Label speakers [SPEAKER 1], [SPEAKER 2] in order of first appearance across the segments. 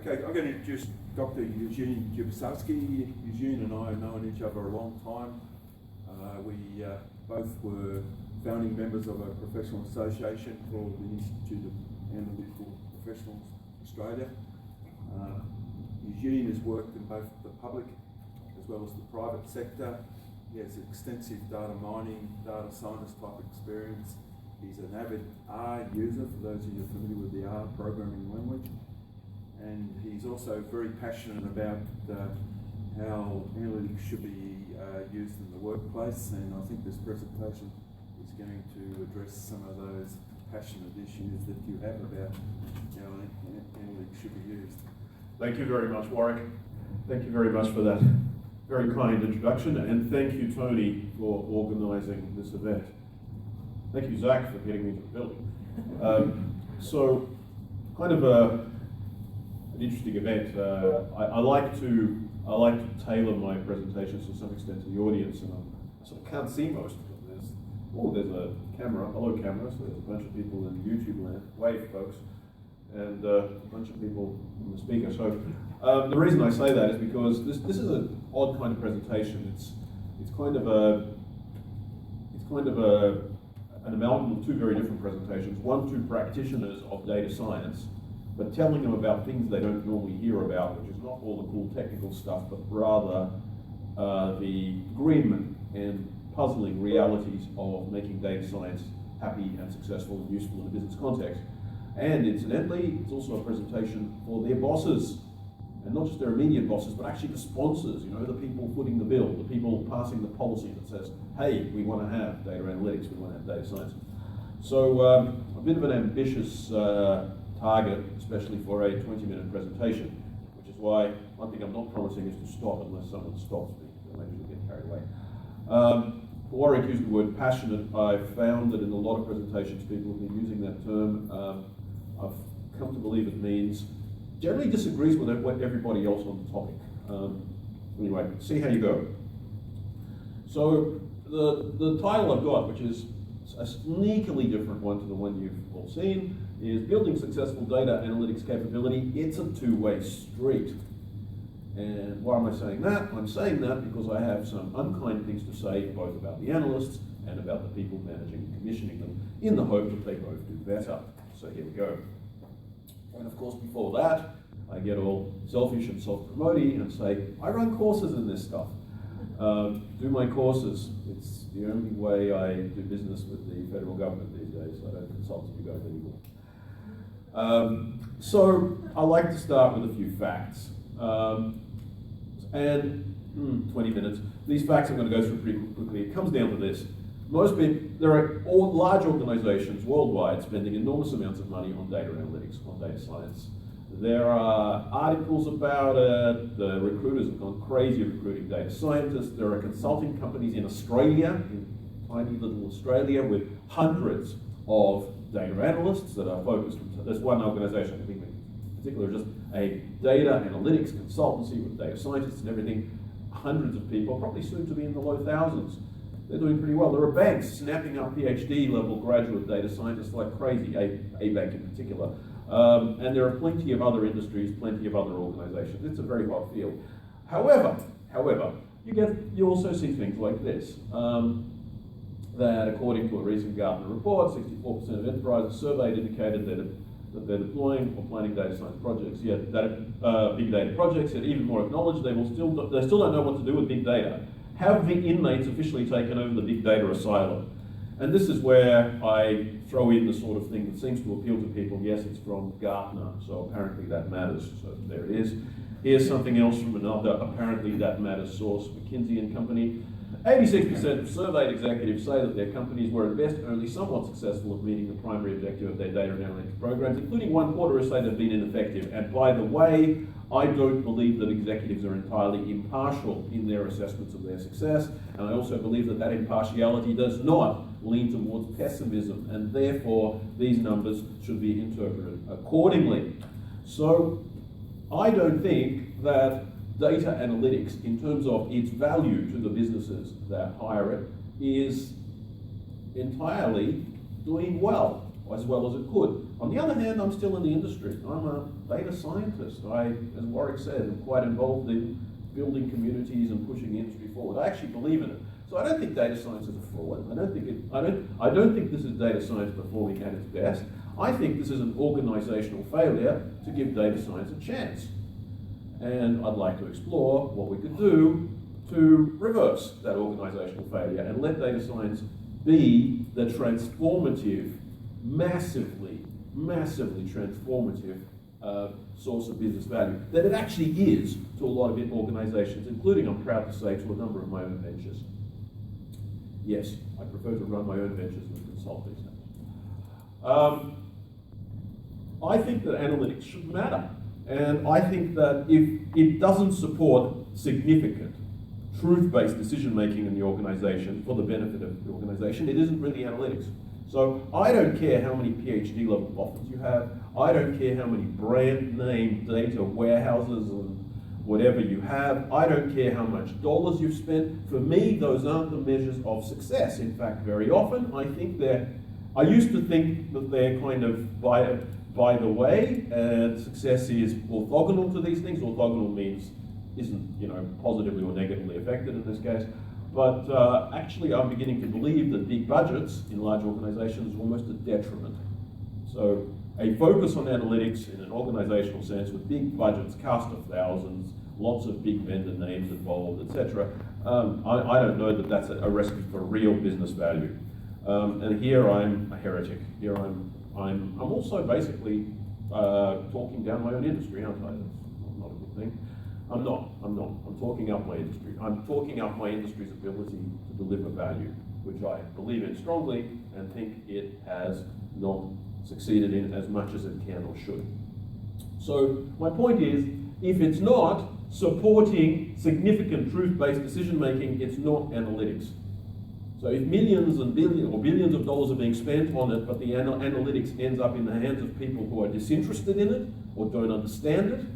[SPEAKER 1] Okay, I'm going to introduce Dr. Eugene Dubossarsky. Eugene and I have known each other a long time. We both were founding members of a professional association called the Institute of Analytical Professionals Australia. Eugene has worked in both the public as well as the private sector. He has extensive data mining, data scientist type experience. He's an avid R user, for those of you familiar with the R programming language. And he's also very passionate about how analytics should be used in the workplace, and I think this presentation is going to address some of those passionate issues that you have about how analytics should be used.
[SPEAKER 2] Thank you very much, Warwick. Thank you very much for that very kind introduction, and thank you, Tony, for organising this event. Thank you, Zach, for getting me into the building. So, kind of an interesting event. I like to tailor my presentations to some extent to the audience, and I sort of can't see most of them. There's a camera. Hello, camera. So there's a bunch of people in YouTube land. Wave, folks. And a bunch of people on the speaker. So the reason I say that is because this is an odd kind of presentation. It's kind of an amalgam of two very different presentations. One to practitioners of data science, but telling them about things they don't normally hear about, which is not all the cool technical stuff, but rather the grim and puzzling realities of making data science happy and successful and useful in a business context. And incidentally, it's also a presentation for their bosses, and not just their immediate bosses, but actually the sponsors, the people footing the bill, the people passing the policy that says, hey, we want to have data analytics, we want to have data science. So a bit of an ambitious target, especially for a 20-minute presentation, which is why one thing I'm not promising is to stop unless someone stops me, so maybe we'll get carried away. Warwick used the word passionate. I've found that in a lot of presentations people have been using that term. I've come to believe it means generally disagrees with everybody else on the topic. Anyway, see how you go. So the title I've got, which is a sneakily different one to the one you've all seen, is Building Successful Data Analytics Capability. It's a two-way street. And why am I saying that? I'm saying that because I have some unkind things to say both about the analysts and about the people managing and commissioning them, in the hope that they both do better. So here we go. And of course, before that, I get all selfish and self-promoting and say, I run courses in this stuff. Do my courses. It's the only way I do business with the federal government these days. I don't consult with you guys anymore. So I like to start with a few facts. 20 minutes. These facts I'm going to go through pretty quickly. It comes down to this. There are large organizations worldwide spending enormous amounts of money on data analytics, on data science. There are articles about it. The recruiters have gone crazy recruiting data scientists. There are consulting companies in Australia, in tiny little Australia, with hundreds of data analysts that are focused. There's one organization, I think in particular, just a data analytics consultancy with data scientists and everything. Hundreds of people, probably soon to be in the low thousands. They're doing pretty well. There are banks snapping up PhD level graduate data scientists like crazy, a bank in particular. And there are plenty of other industries, plenty of other organizations. It's a very hot field. However, you also see things like this. That according to a recent Gartner report, 64% of enterprises surveyed indicated that they're deploying or planning data science projects, yet big data projects, yet even more acknowledged they still don't know what to do with big data. Have the inmates officially taken over the big data asylum? And this is where I throw in the sort of thing that seems to appeal to people. Yes, it's from Gartner, so apparently that matters. So there it is. Here's something else from another apparently that matters source, McKinsey & Company. 86% of surveyed executives say that their companies were at best only somewhat successful at meeting the primary objective of their data and analytics programs, including 1/4 who say they've been ineffective. And by the way, I don't believe that executives are entirely impartial in their assessments of their success, and I also believe that that impartiality does not lean towards pessimism, and therefore these numbers should be interpreted accordingly. So I don't think that data analytics, in terms of its value to the businesses that hire it, is entirely doing well as it could. On the other hand, I'm still in the industry. I'm a data scientist. As Warwick said, am quite involved in building communities and pushing the industry forward. I actually believe in it. So I don't think data science is a fraud. I don't think this is data science performing at its best. I think this is an organizational failure to give data science a chance. And I'd like to explore what we could do to reverse that organizational failure and let data science be the transformative, massively transformative source of business value that it actually is to a lot of organizations, including, I'm proud to say, to a number of my own ventures. Yes, I prefer to run my own ventures than consult these days. I think that analytics should matter. And I think that if it doesn't support significant, truth-based decision-making in the organization for the benefit of the organization, it isn't really analytics. So I don't care how many PhD level offers you have. I don't care how many brand name data warehouses and whatever you have. I don't care how much dollars you've spent. For me, those aren't the measures of success. In fact, very often I used to think that they're kind of by the way, success is orthogonal to these things. Orthogonal means isn't positively or negatively affected in this case. But actually, I'm beginning to believe that big budgets in large organizations is almost a detriment. So a focus on analytics in an organizational sense with big budgets, cast of thousands, lots of big vendor names involved, etc. I don't know that that's a recipe for real business value. And here I'm a heretic. Here I'm also basically talking down my own industry, aren't I? That's not a good thing. I'm not. I'm talking up my industry. I'm talking up my industry's ability to deliver value, which I believe in strongly and think it has not succeeded in as much as it can or should. So my point is, if it's not supporting significant truth-based decision-making, it's not analytics. So if millions and billions or billions of dollars are being spent on it, but the analytics ends up in the hands of people who are disinterested in it or don't understand it,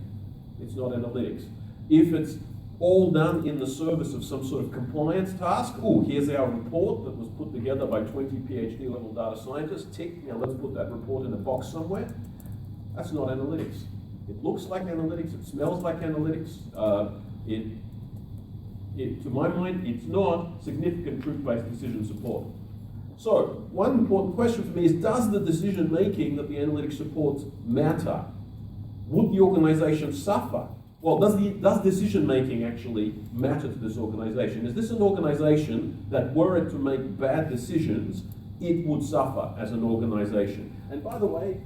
[SPEAKER 2] it's not analytics. If it's all done in the service of some sort of compliance task, here's our report that was put together by 20 PhD level data scientists, tick, now let's put that report in a box somewhere, that's not analytics. It looks like analytics, it smells like analytics, to my mind, it's not significant truth-based decision support. So, one important question for me is, does the decision-making that the analytics supports matter? Would the organization suffer? Well, does decision-making actually matter to this organization? Is this an organization that, were it to make bad decisions, it would suffer as an organization? And by the way,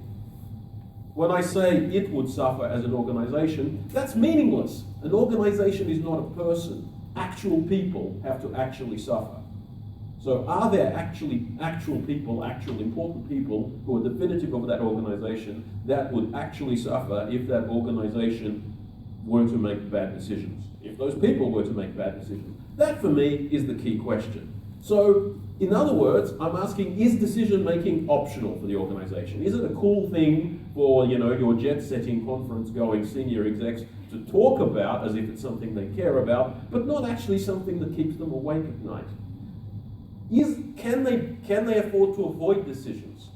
[SPEAKER 2] when I say it would suffer as an organization, that's meaningless. An organization is not a person. Actual people have to actually suffer. So are there actually actual people, actual important people who are definitive of that organization that would actually suffer if that organization were to make bad decisions? If those people were to make bad decisions? That for me is the key question. So in other words, I'm asking, is decision making optional for the organization? Is it a cool thing for your jet-setting conference-going senior execs to talk about as if it's something they care about, but not actually something that keeps them awake at night? Can they afford to avoid decisions?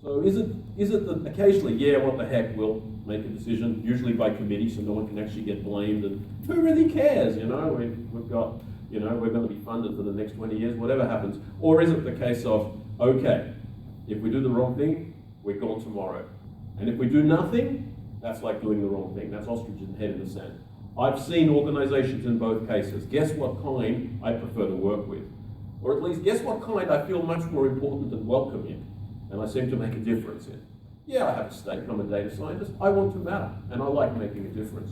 [SPEAKER 2] So is it that occasionally, what the heck, we'll make a decision, usually by committee, so no one can actually get blamed, and who really cares? We've got, we're going to be funded for the next 20 years, whatever happens. Or is it the case of, okay, if we do the wrong thing, we're gone tomorrow. And if we do nothing, that's like doing the wrong thing. That's ostrich head in the sand. I've seen organizations in both cases. Guess what kind I prefer to work with? Or at least guess what kind I feel much more important and welcome in, and I seem to make a difference in. Yeah, I have a stake, I'm a data scientist. I want to matter, and I like making a difference.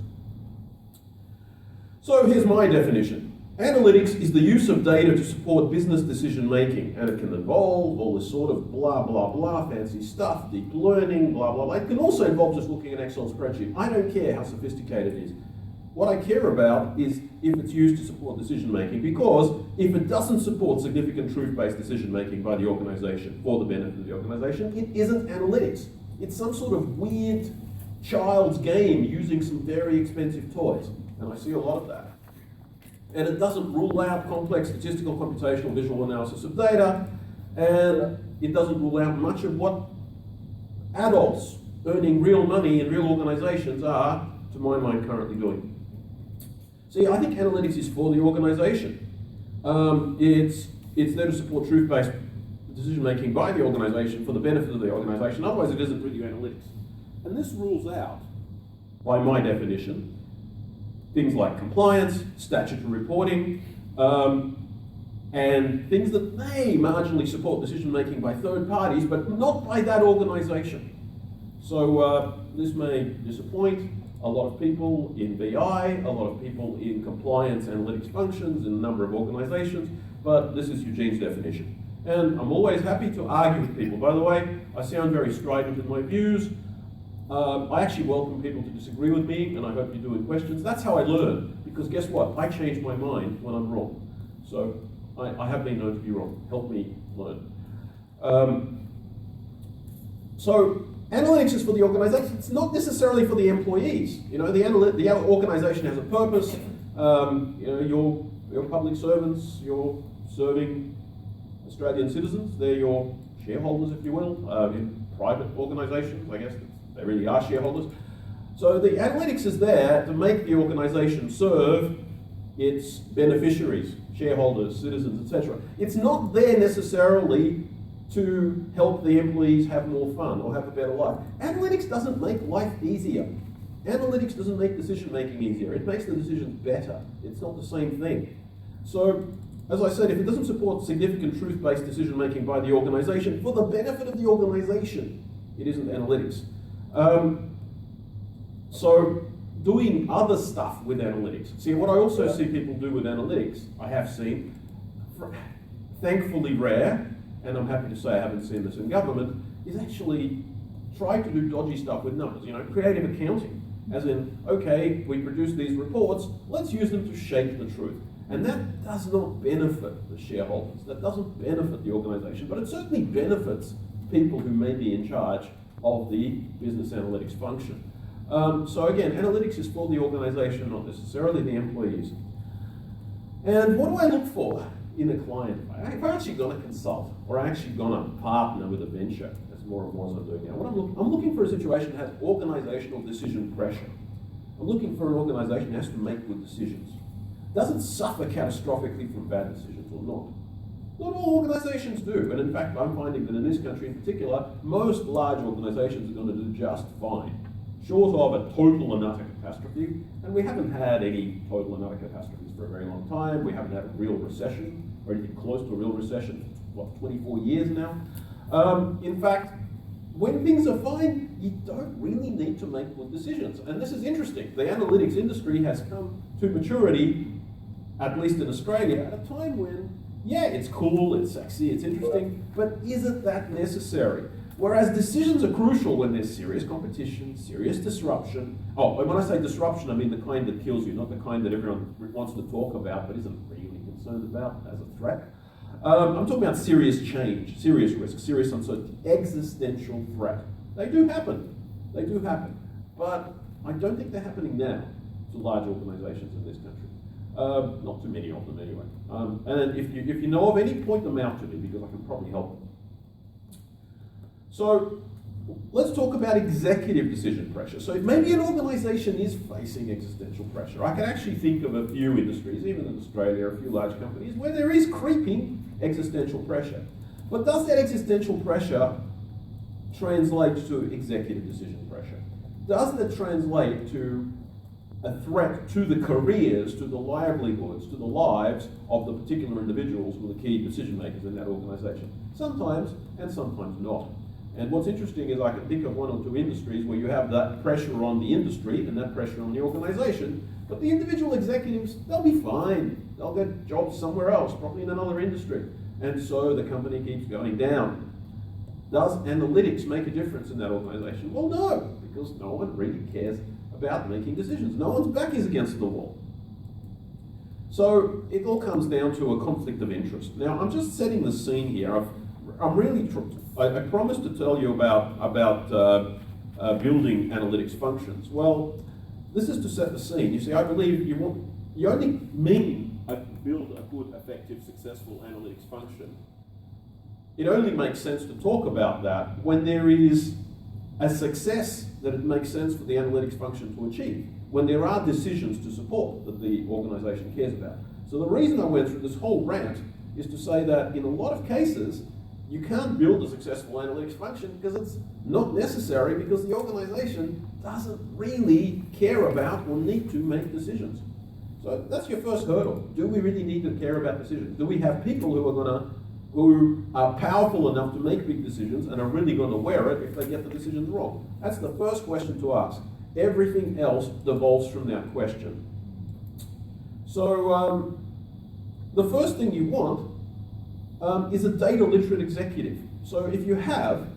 [SPEAKER 2] So here's my definition. Analytics is the use of data to support business decision making, and it can involve all this sort of blah, blah, blah, fancy stuff, deep learning, blah, blah, blah. It can also involve just looking at an Excel spreadsheet. I don't care how sophisticated it is. What I care about is if it's used to support decision making, because if it doesn't support significant truth-based decision making by the organization for the benefit of the organization, it isn't analytics. It's some sort of weird child's game using some very expensive toys, and I see a lot of that. And it doesn't rule out complex statistical, computational, visual analysis of data, and it doesn't rule out much of what adults earning real money in real organizations are, to my mind, currently doing. See, I think analytics is for the organization. It's there to support truth-based decision-making by the organization for the benefit of the organization, otherwise it isn't really analytics. And this rules out, by my definition, things like compliance, statutory reporting, and things that may marginally support decision-making by third parties, but not by that organization. So this may disappoint a lot of people in BI, a lot of people in compliance analytics functions in a number of organizations, but this is Eugene's definition. And I'm always happy to argue with people. By the way, I sound very strident in my views. I actually welcome people to disagree with me, and I hope you do in questions. That's how I learn, because guess what? I change my mind when I'm wrong. So I have been known to be wrong. Help me learn. So analytics is for the organization. It's not necessarily for the employees. You know, the organization has a purpose. You know, your public servants, you're serving Australian citizens. They're your shareholders, if you will, in private organizations. I guess they really are shareholders. So the analytics is there to make the organization serve its beneficiaries, shareholders, citizens, etc. It's not there necessarily to help the employees have more fun or have a better life. Analytics doesn't make life easier. Analytics doesn't make decision making easier. It makes the decisions better. It's not the same thing. So, as I said, if it doesn't support significant truth-based decision making by the organization for the benefit of the organization, it isn't analytics. So, doing other stuff with analytics. See, what I also see people do with analytics, I have seen, thankfully rare, and I'm happy to say I haven't seen this in government, is actually try to do dodgy stuff with numbers. You know, creative accounting. As in, okay, we produce these reports, let's use them to shape the truth. And that does not benefit the shareholders. That doesn't benefit the organization, but it certainly benefits people who may be in charge of the business analytics function. So again, analytics is for the organization, not necessarily the employees. And what do I look for in a client? If I'm actually going to consult, or I'm actually going to partner with a venture, that's more and more as I'm doing now, I'm looking for a situation that has organizational decision pressure. I'm looking for an organization that has to make good decisions. Doesn't suffer catastrophically from bad decisions or not. Not all organizations do, and in fact I'm finding that in this country in particular, most large organizations are going to do just fine. Short of a total and utter catastrophe, and we haven't had any total and utter catastrophes for a very long time. We haven't had a real recession, or anything close to a real recession, what, 24 years now? In fact, when things are fine, you don't really need to make good decisions. And this is interesting. The analytics industry has come to maturity, at least in Australia, at a time when, yeah, it's cool, it's sexy, it's interesting, but is it that necessary? Whereas decisions are crucial when there's serious competition, serious disruption. Oh, and when I say disruption, I mean the kind that kills you, not the kind that everyone wants to talk about but isn't really concerned about as a threat. I'm talking about serious change, serious risk, serious uncertainty, existential threat. They do happen. They do happen. But I don't think they're happening now to large organizations in this country. Not too many of them anyway. And if you know of any, point them out to me because I can probably help them. So let's talk about executive decision pressure. So maybe an organization is facing existential pressure. I can actually think of a few industries, even in Australia, a few large companies, where there is creeping existential pressure. But does that existential pressure translate to executive decision pressure? Does that translate to a threat to the careers, to the livelihoods, to the lives of the particular individuals who are the key decision makers in that organization? Sometimes, and sometimes not. And what's interesting is I can think of one or two industries where you have that pressure on the industry and that pressure on the organization, But the individual executives, they'll be fine. They'll get jobs somewhere else, probably in another industry. And so the company keeps going down. Does analytics make a difference in that organization? Well, no, because no one really cares about making decisions. No one's back is against the wall. So it all comes down to a conflict of interest. Now, I'm just setting the scene here. I promised to tell you about building analytics functions. Well, this is to set the scene. You see, I believe you only build a good, effective, successful analytics function. It only makes sense to talk about that when there is a success that it makes sense for the analytics function to achieve, when there are decisions to support that the organization cares about. So the reason I went through this whole rant is to say that in a lot of cases, you can't build a successful analytics function because it's not necessary, because the organization doesn't really care about or need to make decisions. So that's your first hurdle. Do we really need to care about decisions? Do we have people who are powerful enough to make big decisions and are really going to wear it if they get the decisions wrong? That's the first question to ask. Everything else devolves from that question. So the first thing you want is a data literate executive. So if you have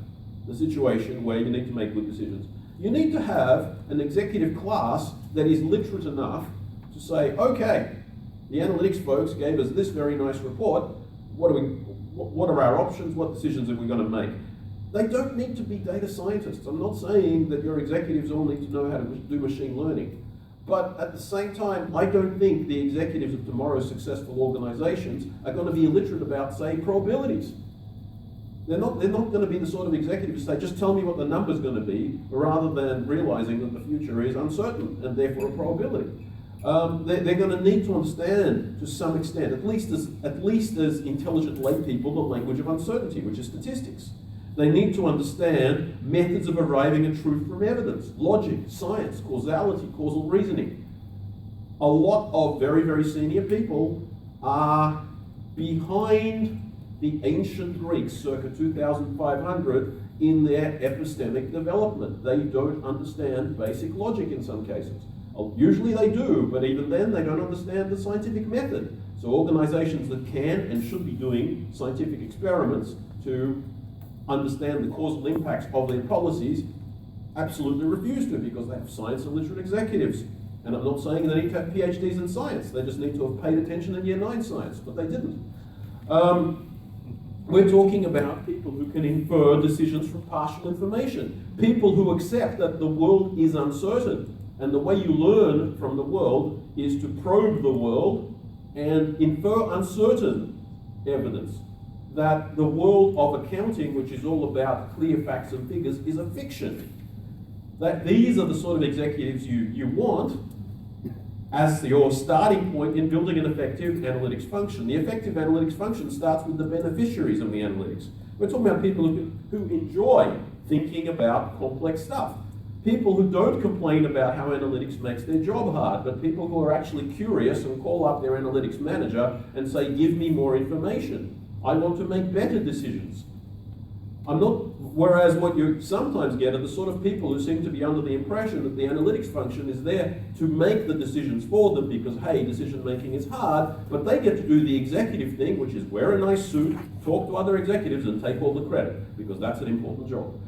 [SPEAKER 2] the situation where you need to make good decisions, you need to have an executive class that is literate enough to say, okay, the analytics folks gave us this very nice report. What are our options? What decisions are we going to make? They don't need to be data scientists. I'm not saying that your executives all need to know how to do machine learning. But at the same time, I don't think the executives of tomorrow's successful organizations are going to be illiterate about, say, probabilities. They're not going to be the sort of executives who say, just tell me what the number's going to be, rather than realizing that the future is uncertain and therefore a probability. They're going to need to understand, to some extent, at least as intelligent lay people, the language of uncertainty, which is statistics. They need to understand methods of arriving at truth from evidence, logic, science, causality, causal reasoning. A lot of very, very senior people are behind the ancient Greeks circa 2500 in their epistemic development. They don't understand basic logic in some cases. Usually they do, but even then they don't understand the scientific method. So organizations that can and should be doing scientific experiments to understand the causal impacts of their policies absolutely refuse to, because they have science illiterate executives. And I'm not saying they need to have PhDs in science. They just need to have paid attention in Year 9 science, but they didn't. We're talking about people who can infer decisions from partial information. People who accept that the world is uncertain. And the way you learn from the world is to probe the world and infer uncertain evidence that the world of accounting, which is all about clear facts and figures, is a fiction. That these are the sort of executives you want as your starting point in building an effective analytics function. The effective analytics function starts with the beneficiaries of the analytics. We're talking about people who enjoy thinking about complex stuff. People who don't complain about how analytics makes their job hard, but people who are actually curious and call up their analytics manager and say, give me more information. I want to make better decisions. Whereas what you sometimes get are the sort of people who seem to be under the impression that the analytics function is there to make the decisions for them because, hey, decision making is hard, but they get to do the executive thing, which is wear a nice suit, talk to other executives and take all the credit, because that's an important job.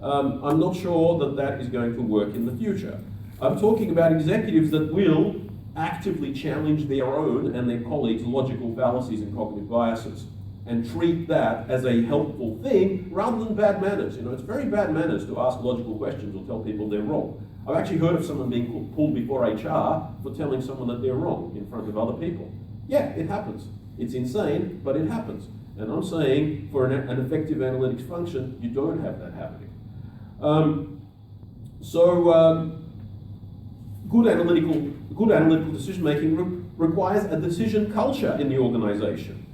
[SPEAKER 2] I'm not sure that that is going to work in the future. I'm talking about executives that will actively challenge their own and their colleagues' logical fallacies and cognitive biases, and treat that as a helpful thing rather than bad manners. You know, it's very bad manners to ask logical questions or tell people they're wrong. I've actually heard of someone being pulled before HR for telling someone that they're wrong in front of other people. Yeah, it happens. It's insane, but it happens. And I'm saying for an effective analytics function, you don't have that happening. Good analytical decision making requires a decision culture in the organization.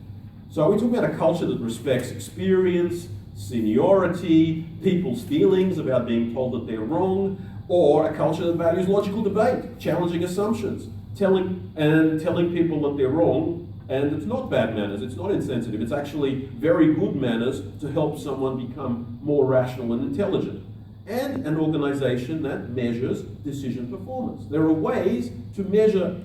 [SPEAKER 2] So are we talking about a culture that respects experience, seniority, people's feelings about being told that they're wrong, or a culture that values logical debate, challenging assumptions, telling people that they're wrong? And it's not bad manners, it's not insensitive, it's actually very good manners to help someone become more rational and intelligent. and an organization that measures decision performance. There are ways to measure,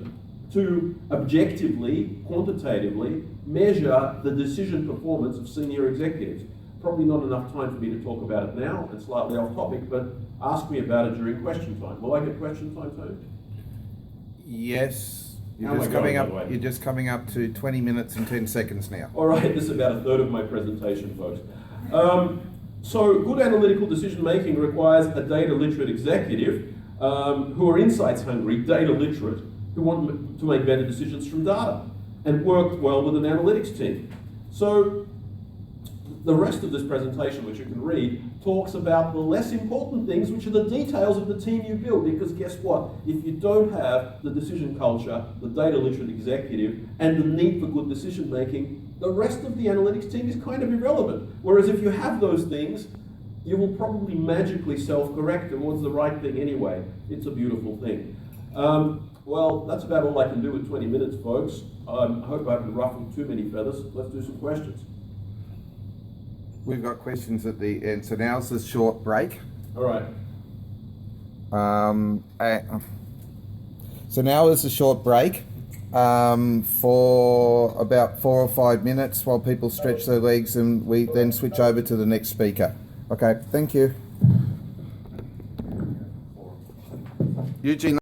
[SPEAKER 2] to objectively, quantitatively measure the decision performance of senior executives. Probably not enough time for me to talk about it now, and slightly off topic, but ask me about it during question time. Will I get question time, Tony?
[SPEAKER 3] Yes.
[SPEAKER 2] How am I going, by the way?
[SPEAKER 3] You're just coming up to 20 minutes and 10 seconds now.
[SPEAKER 2] All right, this is about a third of my presentation, folks. So good analytical decision making requires a data literate executive who are insights hungry, data literate, who want to make better decisions from data and work well with an analytics team. So the rest of this presentation, which you can read, talks about the less important things, which are the details of the team you build. Because guess what? If you don't have the decision culture, the data literate executive, and the need for good decision making, the rest of the analytics team is kind of irrelevant. Whereas if you have those things, you will probably magically self-correct towards the right thing anyway. It's a beautiful thing. Well, that's about all I can do with 20 minutes, folks. I hope I haven't ruffled too many feathers. Let's do some questions.
[SPEAKER 3] We've got questions at the end. So now's the short break.
[SPEAKER 2] All right.
[SPEAKER 3] So now is a short break for about 4 or 5 minutes while people stretch their legs, and we then switch over to the next speaker. Okay, thank you. Eugene.